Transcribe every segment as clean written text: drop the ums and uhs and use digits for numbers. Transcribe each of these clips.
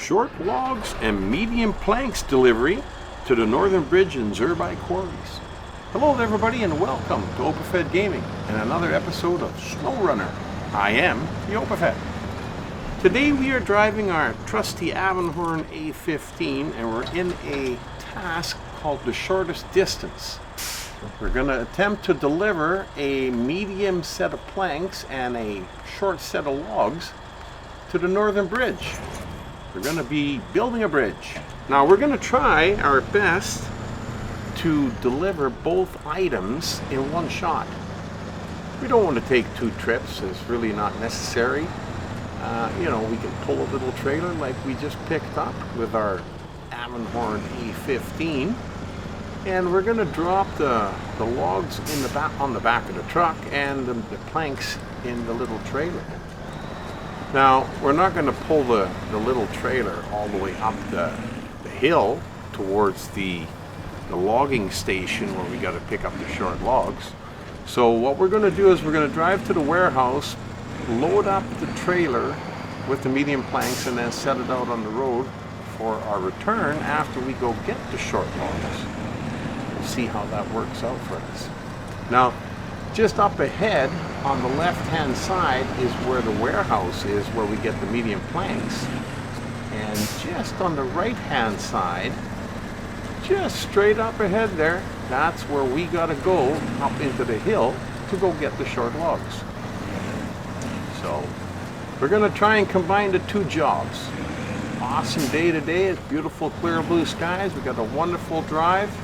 short logs and medium planks delivery to the Northern Bridge in Zherbai Quarries. Hello everybody and welcome to OpenFed Gaming and another episode of SnowRunner. I am the OpenFed. Today we are driving our trusty Avenhorn A15 and we're in a task called the shortest distance. We're going to attempt to deliver a medium set of planks and a short set of logs to the Northern Bridge. We're going to be building a bridge. Now we're going to try our best to deliver both items in one shot. We don't want to take two trips, it's really not necessary. We can pull a little trailer like we just picked up with our Avenhorn A15, and we're going to drop the logs in the back on the back of the truck and the planks in the little trailer. Now we're not going to pull the little trailer all the way up the hill towards the logging station where we got to pick up the short logs. So what we're going to do is we're going to drive to the warehouse, load up the trailer with the medium planks, and then set it out on the road for our return after we go get the short logs. We'll see how that works out for us. Now, just up ahead on the left-hand side is where the warehouse is, where we get the medium planks. And just on the right-hand side, just straight up ahead there, that's where we gotta go up into the hill to go get the short logs. So we're gonna try and combine the two jobs. Awesome day today, it's beautiful clear blue skies. We got a wonderful drive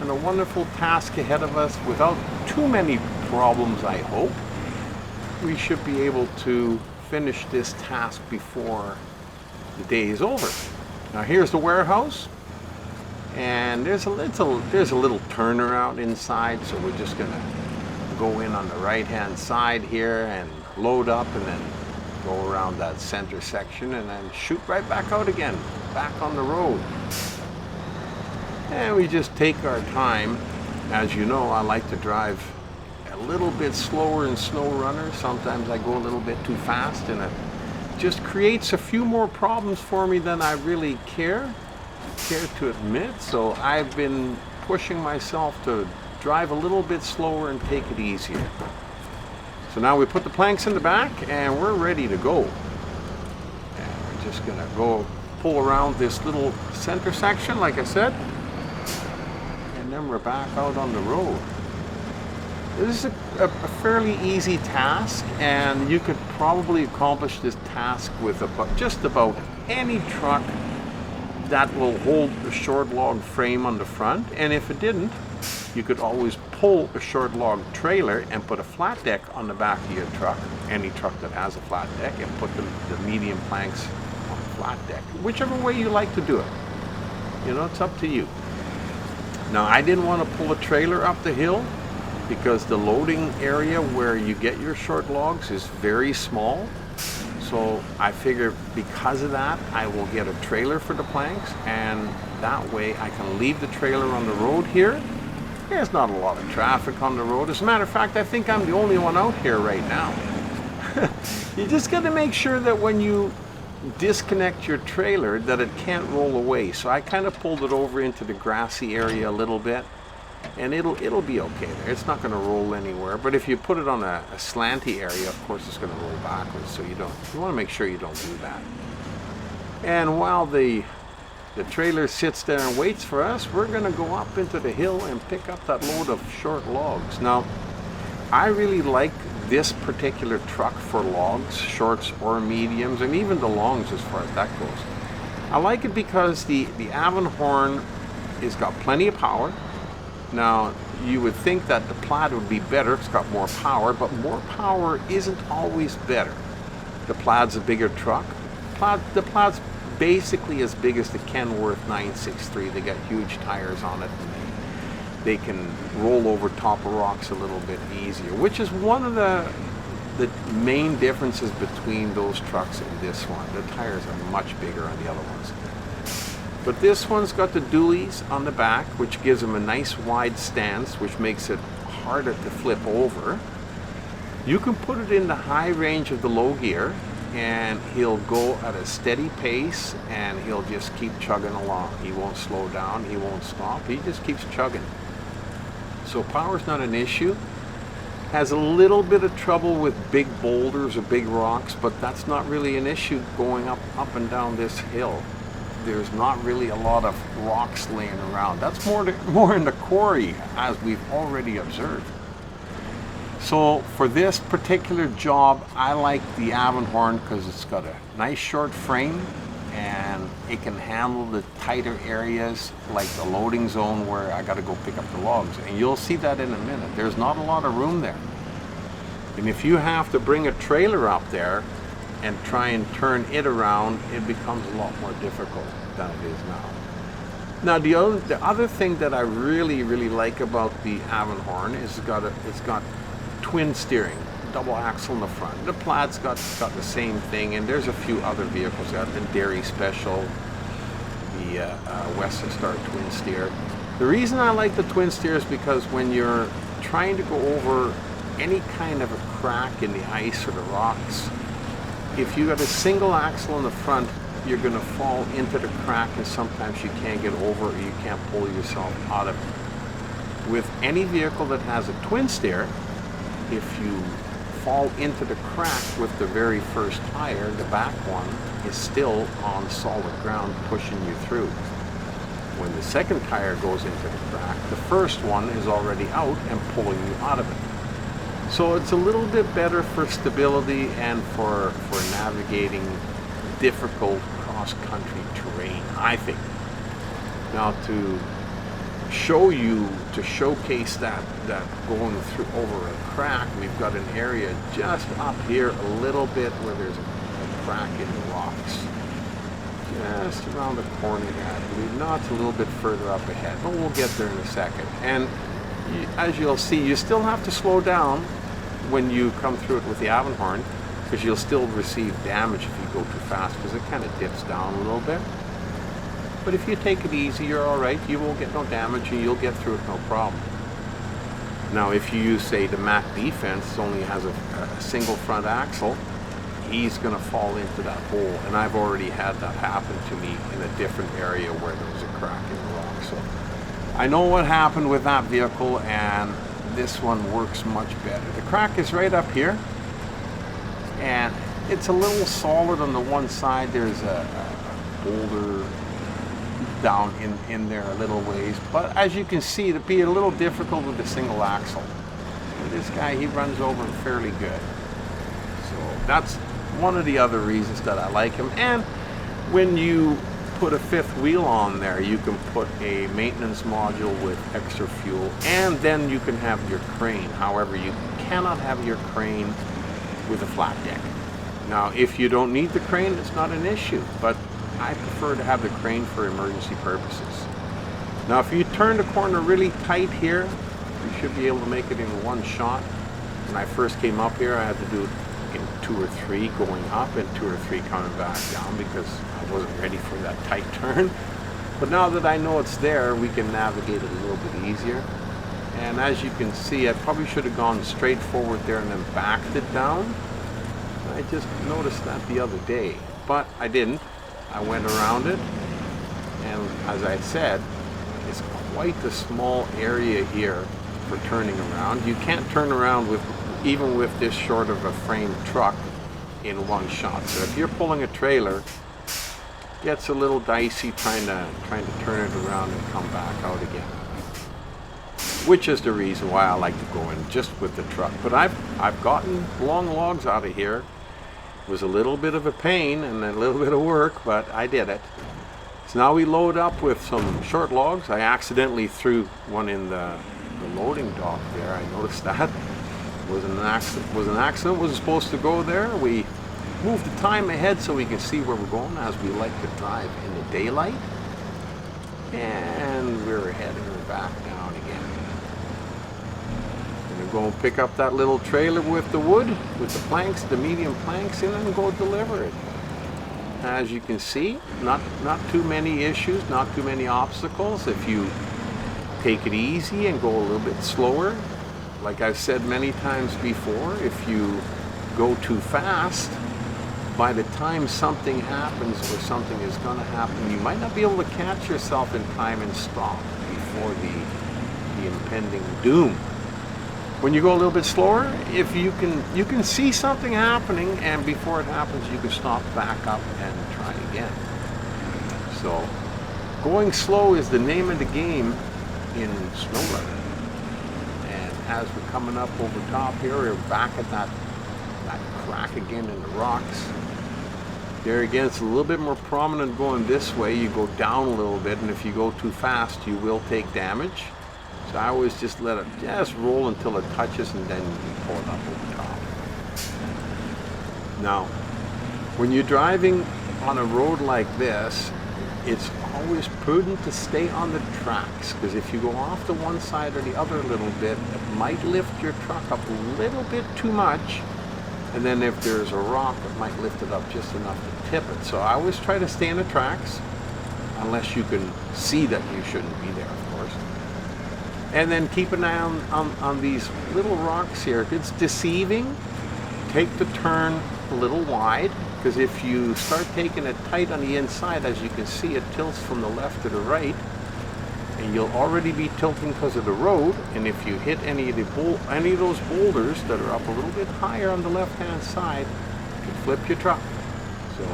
and a wonderful task ahead of us without too many problems, I hope. We should be able to finish this task before the day is over. Now here's the warehouse, and there's a little turnaround inside, so we're just gonna go in on the right hand side here and load up and then go around that center section and then shoot right back out again, back on the road. And we just take our time. As you know, I like to drive a little bit slower in SnowRunner. Sometimes I go a little bit too fast and it just creates a few more problems for me than I really care to admit. So I've been pushing myself to drive a little bit slower and take it easier. So now we put the planks in the back and we're ready to go. And we're just gonna go pull around this little center section, like I said, and then we're back out on the road. This is a fairly easy task, and you could probably accomplish this task with just about any truck that will hold a short log frame on the front. And if it didn't, you could always pull a short log trailer and put a flat deck on the back of your truck, any truck that has a flat deck, and put the medium planks on the flat deck. Whichever way you like to do it. It's up to you. Now, I didn't want to pull a trailer up the hill because the loading area where you get your short logs is very small. So I figure because of that, I will get a trailer for the planks, and that way I can leave the trailer on the road here. There's not a lot of traffic on the road. As a matter of fact, I think I'm the only one out here right now. You just got to make sure that when you disconnect your trailer that it can't roll away. So I kind of pulled it over into the grassy area a little bit, and it'll be okay there. It's not going to roll anywhere. But if you put it on a slanty area, of course it's going to roll backwards. So you want to make sure you don't do that. And while the trailer sits there and waits for us, we're going to go up into the hill and pick up that load of short logs. Now, I really like this particular truck for logs, shorts or mediums, and even the longs as far as that goes. I like it because the Avenhorn has got plenty of power. Now, you would think that the Plaid would be better, it's got more power, but more power isn't always better. The Plaid's a bigger truck. The Plaid's basically as big as the Kenworth 963. They got huge tires on it, and they can roll over top of rocks a little bit easier, which is one of the main differences between those trucks and this one. The tires are much bigger on the other ones. But this one's got the dualies on the back, which gives them a nice wide stance, which makes it harder to flip over. You can put it in the high range of the low gear, and he'll go at a steady pace and he'll just keep chugging along. He won't slow down, he won't stop, he just keeps chugging. So power's not an issue. Has a little bit of trouble with big boulders or big rocks, but that's not really an issue going up and down this hill. There's not really a lot of rocks laying around. That's more in the quarry, as we've already observed. So for this particular job, I like the Avenhorn because it's got a nice short frame and it can handle the tighter areas like the loading zone where I got to go pick up the logs. And you'll see that in a minute. There's not a lot of room there. And if you have to bring a trailer up there and try and turn it around, it becomes a lot more difficult than it is now. Now the other thing that I really like about the Avenhorn is it's got twin steering, double axle in the front. The Plaid's got the same thing, and there's a few other vehicles. Got the Dairy Special, the Western Star twin steer. The reason I like the twin steer is because when you're trying to go over any kind of a crack in the ice or the rocks, if you got a single axle in the front, you're going to fall into the crack and sometimes you can't get over or you can't pull yourself out of it. With any vehicle that has a twin steer, if you fall into the crack with the very first tire, the back one is still on solid ground pushing you through. When the second tire goes into the crack, the first one is already out and pulling you out of it. So it's a little bit better for stability and for navigating difficult cross-country terrain, I think. Now to showcase that going through over a crack, we've got an area just up here a little bit where there's a crack in the rocks. Just around the corner there. I believe not, it's a little bit further up ahead, but we'll get there in a second. And as you'll see, you still have to slow down when you come through it with the Avenhorn, because you'll still receive damage if you go too fast, because it kind of dips down a little bit. But if you take it easy, you're all right. You won't get no damage and you'll get through it no problem. Now, if you use, say, the Mac Defense, only has a single front axle, he's going to fall into that hole. And I've already had that happen to me in a different area where there was a crack in the rock. So I know what happened with that vehicle, and this one works much better. The crack is right up here, and it's a little solid on the one side. There's a boulder down in there a little ways, but as you can see, it'd be a little difficult with a single axle. And this guy, he runs over fairly good. So that's one of the other reasons that I like him. And when you put a fifth wheel on there, you can put a maintenance module with extra fuel, and then you can have your crane. However, you cannot have your crane with a flat deck. Now, if you don't need the crane, it's not an issue, but I prefer to have the crane for emergency purposes. Now, if you turn the corner really tight here, you should be able to make it in one shot. When I first came up here, I had to do it in 2 or 3 going up and 2 or 3 coming back down because I wasn't ready for that tight turn. But now that I know it's there, we can navigate it a little bit easier. And as you can see, I probably should have gone straight forward there and then backed it down. I just noticed that the other day, but I didn't. I went around it, and as I said, it's quite a small area here for turning around. You can't turn around even with this short of a frame truck in one shot. So if you're pulling a trailer, it gets a little dicey trying to turn it around and come back out again. Which is the reason why I like to go in just with the truck. But I've gotten long logs out of here. It was a little bit of a pain and a little bit of work, but I did it. So now we load up with some short logs. I accidentally threw one in the loading dock there. I noticed that. It was an accident. Was supposed to go there. We moved the time ahead so we can see where we're going, as we like to drive in the daylight. And we're heading back down again. Go and pick up that little trailer with the wood, with the planks, the medium planks in it, and go deliver it. As you can see, not too many issues, not too many obstacles. If you take it easy and go a little bit slower, like I've said many times before, if you go too fast, by the time something happens or something is going to happen, you might not be able to catch yourself in time and stop before the impending doom. When you go a little bit slower, if you can see something happening, and before it happens, you can stop, back up, and try again. So, going slow is the name of the game in SnowRunner. And as we're coming up over top here, we're back at that crack again in the rocks. There again, it's a little bit more prominent going this way. You go down a little bit, and if you go too fast, you will take damage. So I always just let it just roll until it touches, and then you pull it up over top. Now, when you're driving on a road like this, it's always prudent to stay on the tracks, because if you go off to one side or the other a little bit, it might lift your truck up a little bit too much. And then if there's a rock, it might lift it up just enough to tip it. So I always try to stay on the tracks, unless you can see that you shouldn't be there, of course. And then keep an eye on these little rocks here. If it's deceiving, take the turn a little wide, because if you start taking it tight on the inside, as you can see, it tilts from the left to the right. And you'll already be tilting because of the road, and if you hit any of those boulders that are up a little bit higher on the left-hand side, you can flip your truck. So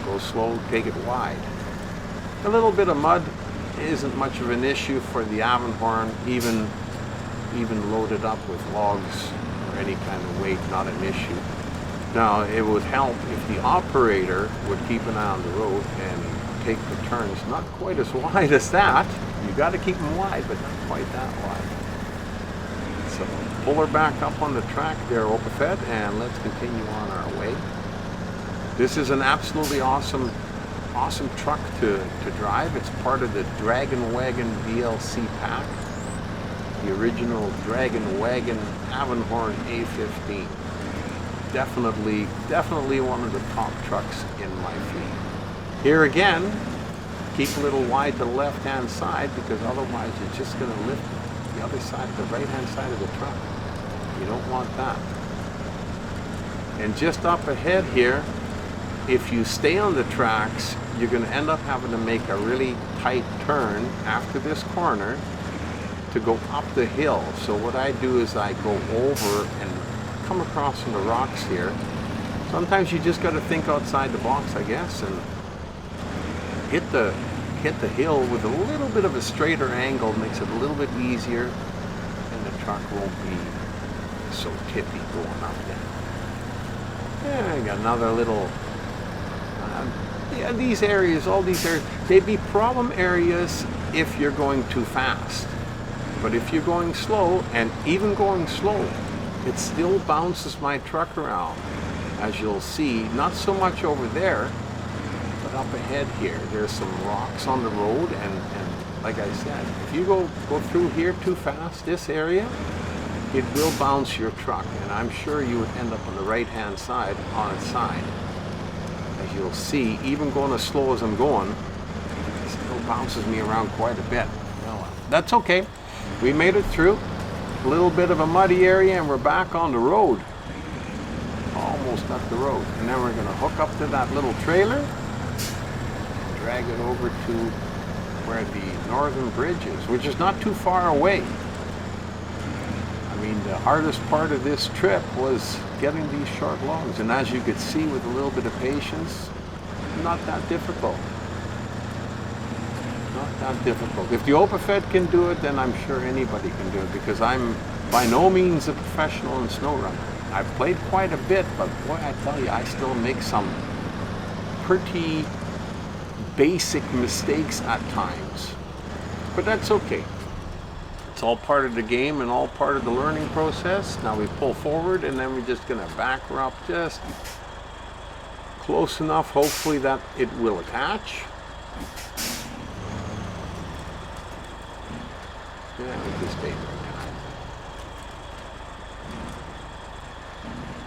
go slow, take it wide. A little bit of mud isn't much of an issue for the Avenhorn, even loaded up with logs or any kind of weight, not an issue. Now, it would help if the operator would keep an eye on the road and take the turns not quite as wide as that. You got to keep them wide, but not quite that wide. So pull her back up on the track there, Opafed, and let's continue on our way. This is an absolutely awesome truck to drive. It's part of the Dragon Wagon DLC pack, the original Dragon Wagon Avenhorn A15. Definitely one of the top trucks in my fleet. Here again, keep a little wide to the left-hand side, because otherwise you're just going to lift the other side, the right-hand side of the truck. You don't want that. And just up ahead here, if you stay on the tracks, you're going to end up having to make a really tight turn after this corner to go up the hill. So what I do is I go over and come across from the rocks here. Sometimes you just got to think outside the box, I guess, and hit the hill with a little bit of a straighter angle. Makes it a little bit easier, and the truck won't be so tippy going up there. Yeah, I got another little. Yeah, these areas, all these areas, they'd be problem areas if you're going too fast. But if you're going slow, and even going slow, it still bounces my truck around, as you'll see. Not so much over there, but up ahead here, there's some rocks on the road, and like I said, if you go through here too fast, this area, it will bounce your truck, and I'm sure you would end up on the right-hand side on its side. As you'll see, even going as slow as I'm going, it still bounces me around quite a bit. Well, that's okay. We made it through. A little bit of a muddy area, and we're back on the road. Almost up the road. And then we're going to hook up to that little trailer, drag it over to where the northern bridge is, which is not too far away. I mean, the hardest part of this trip was getting these short logs, and as you could see, with a little bit of patience, not that difficult. Not that difficult. If the Opafed can do it, then I'm sure anybody can do it, because I'm by no means a professional in SnowRunner. I've played quite a bit, but boy, I tell you, I still make some pretty basic mistakes at times. But that's okay. It's all part of the game and all part of the learning process. Now we pull forward, and then we're just going to back her up just close enough, hopefully, that it will attach. Yeah, we just stay right now.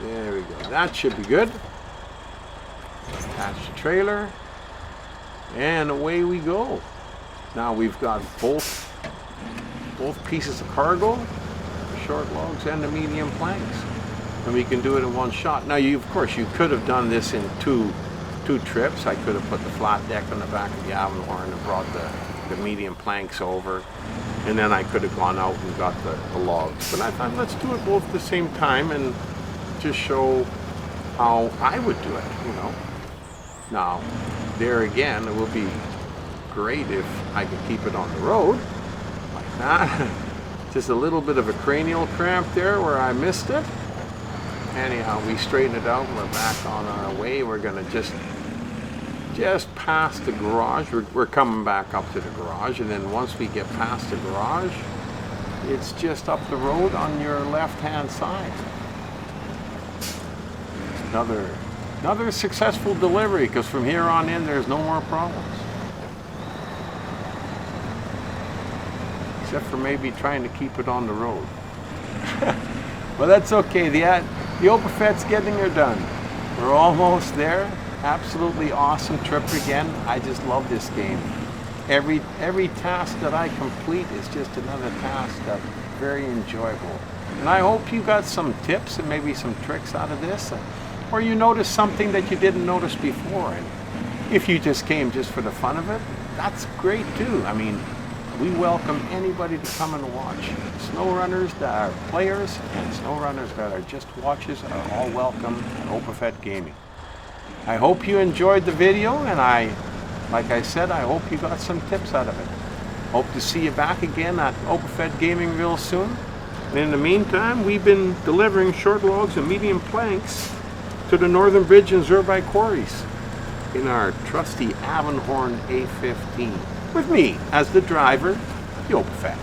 There we go. That should be good. Attach the trailer, and away we go. Now we've got both pieces of cargo, the short logs and the medium planks. and we can do it in one shot. Now, of course, you could have done this in two trips. I could have put the flat deck on the back of the Avenhorn and brought the medium planks over, and then I could have gone out and got the logs. But I thought, let's do it both at the same time and just show how I would do it, you know. Now, there again, it would be great if I could keep it on the road like that. Just a little bit of a cranial cramp there where I missed it. Anyhow, we straighten it out. We're back on our way. We're gonna just past the garage. We're coming back up to the garage, and then once we get past the garage, it's just up the road on your left-hand side. Another successful delivery, because from here on in, there's no more problems. Except for maybe trying to keep it on the road. Well, that's okay. The Opafet's getting her done. We're almost there. Absolutely awesome trip again. I just love this game. Every task that I complete is just another task that's very enjoyable. And I hope you got some tips and maybe some tricks out of this, or you noticed something that you didn't notice before. And if you just came just for the fun of it, that's great too. I mean, we welcome anybody to come and watch. SnowRunners that are players and SnowRunners that are just watchers are all welcome at Opafet Gaming. I hope you enjoyed the video, and like I said, I hope you got some tips out of it. Hope to see you back again at Opafet Gaming real soon. And in the meantime, we've been delivering short logs and medium planks to the Northern Bridge and Zherbai Quarries in our trusty Avenhorn A15. With me as the driver, the Opafet.